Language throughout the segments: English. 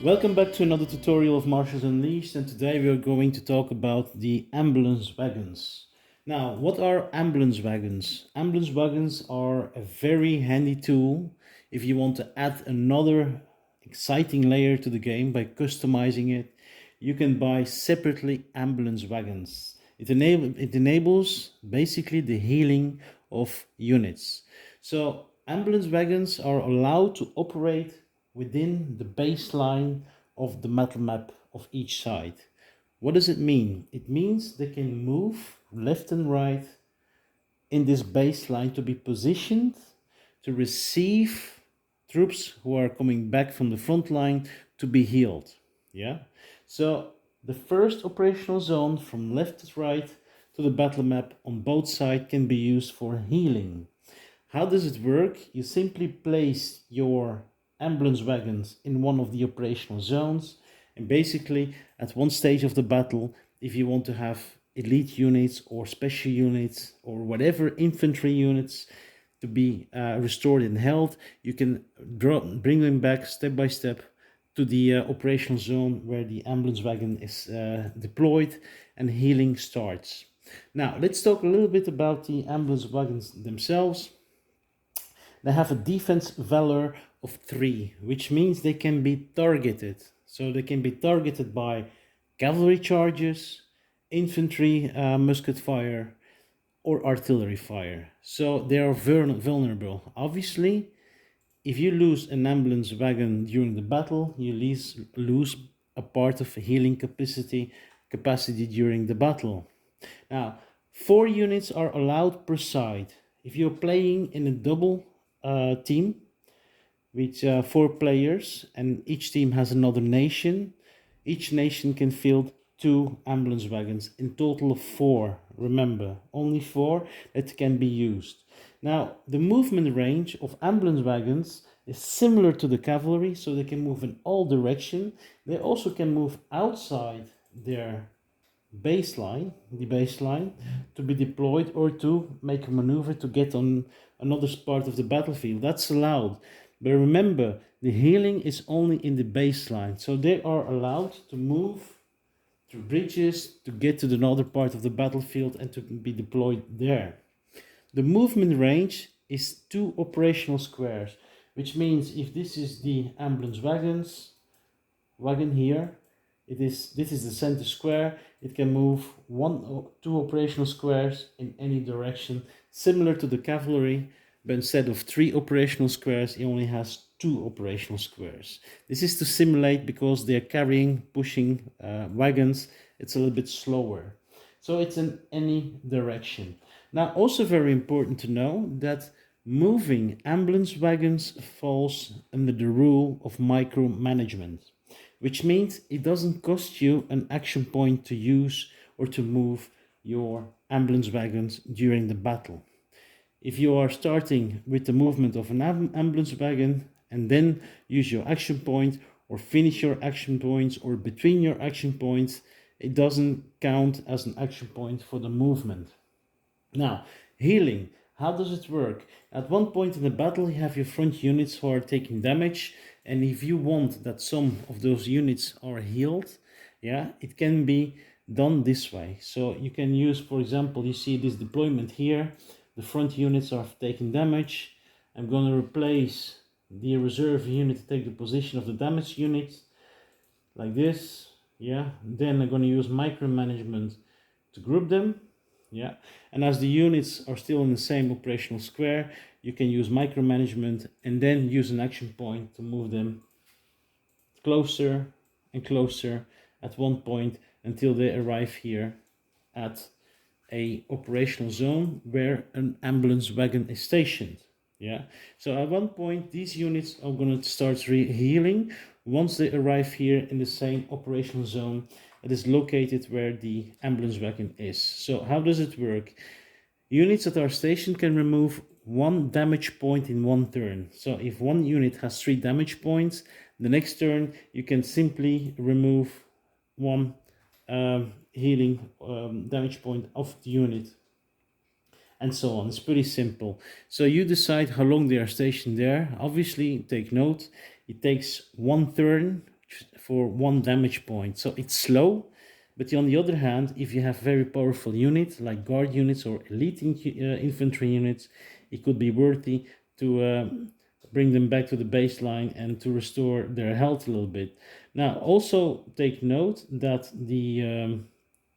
Welcome back to another tutorial of Marshals Unleashed, and today we are going to talk about the ambulance wagons. Now, what are ambulance wagons? Ambulance wagons are a very handy tool if you want to add another exciting layer to the game by customizing it. You can buy separately ambulance wagons. It enables basically the healing of units. So ambulance wagons are allowed to operate within the baseline of the metal map of each side. What does it mean? It means they can move left and right in this baseline to be positioned to receive troops who are coming back from the front line to be healed. Yeah. So the first operational zone from left to right to the battle map on both sides can be used for healing. How does it work? You simply place your ambulance wagons in one of the operational zones, and basically at one stage of the battle, if you want to have elite units or special units or whatever infantry units to be restored in health, you can bring them back step by step to the operational zone where the ambulance wagon is deployed and healing starts. Now let's talk a little bit about the ambulance wagons themselves. They have a defense valor of 3, which means they can be targeted. So they can be targeted by cavalry charges, infantry musket fire, or artillery fire. So they are vulnerable. Obviously, if you lose an ambulance wagon during the battle, you lose a part of healing capacity during the battle. Now, 4 units are allowed per side. If you're playing in a double team with 4 players and each team has another nation, each nation can field 2 ambulance wagons, in total of 4. Remember, only 4 that can be used. Now, the movement range of ambulance wagons is similar to the cavalry, so they can move in all directions. They also can move outside their the baseline, to be deployed or to make a maneuver to get on another part of the battlefield. That's allowed. But remember, the healing is only in the baseline, so they are allowed to move through bridges to get to another part of the battlefield and to be deployed there. The movement range is 2 operational squares, which means if this is the ambulance wagon here, this is the center square. It can move 1 or 2 operational squares in any direction, similar to the cavalry, but instead of 3 operational squares, it only has 2 operational squares. This is to simulate, because they're pushing wagons, it's a little bit slower. So it's in any direction. Now, also very important to know that moving ambulance wagons falls under the rule of micromanagement, which means it doesn't cost you an action point to use or to move your ambulance wagons during the battle. If you are starting with the movement of an ambulance wagon and then use your action point or finish your action points or between your action points, it doesn't count as an action point for the movement. Now, healing. How does it work? At one point in the battle, you have your front units who are taking damage, and if you want that some of those units are healed, yeah, it can be done this way. So you can use, for example, you see this deployment here, the front units are taking damage. I'm going to replace the reserve unit to take the position of the damaged unit, like this, yeah. Then I'm going to use micromanagement to group them. Yeah, and as the units are still in the same operational square, you can use micromanagement and then use an action point to move them closer and closer at one point until they arrive here at a operational zone where an ambulance wagon is stationed. Yeah, so at one point these units are going to start healing once they arrive here in the same operational zone. It is located where the ambulance wagon is. So how does it work? Units that are stationed can remove 1 damage point in 1 turn. So if one unit has 3 damage points, the next turn you can simply remove 1 healing damage point of the unit, and so on. It's pretty simple. So you decide how long they are stationed there. Obviously, take note, it takes 1 turn for 1 damage point. So it's slow, but on the other hand, if you have very powerful units like guard units or elite infantry units, it could be worthy to bring them back to the baseline and to restore their health a little bit. Now, also take note that the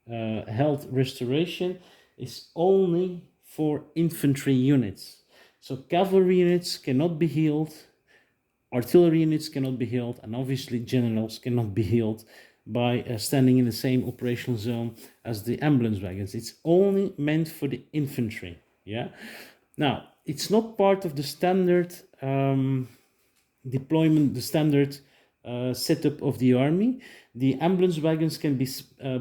health restoration is only for infantry units. So cavalry units cannot be healed, artillery units cannot be healed, and obviously generals cannot be healed by standing in the same operational zone as the ambulance wagons. It's only meant for the infantry. Yeah. Now, it's not part of the standard deployment, the standard setup of the army. The ambulance wagons can be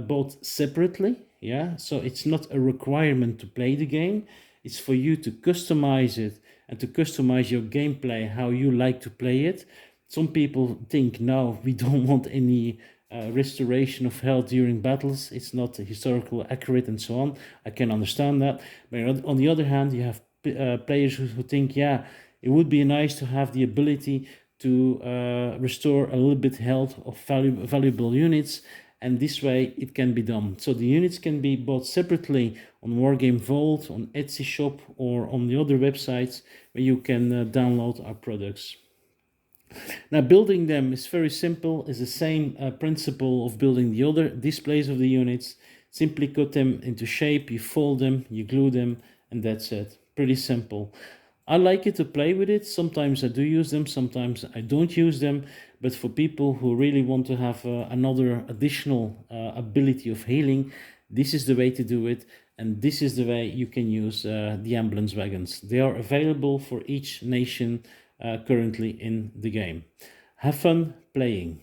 bought separately. Yeah, so it's not a requirement to play the game. It's for you to customize it and to customize your gameplay how you like to play it. Some people think, no, we don't want any restoration of health during battles. It's not historical accurate and so on. I can understand that. But on the other hand, you have players who think, yeah, it would be nice to have the ability to restore a little bit health of valuable units, and this way it can be done. So the units can be bought separately on Wargame Vault, on Etsy shop, or on the other websites where you can download our products. Now, building them is very simple. It's the same principle of building the other displays of the units. Simply cut them into shape, you fold them, you glue them, and that's it. Pretty simple. I like it to play with it. Sometimes I do use them, sometimes I don't use them. But for people who really want to have another additional ability of healing, this is the way to do it. And this is the way you can use the ambulance wagons. They are available for each nation currently in the game. Have fun playing.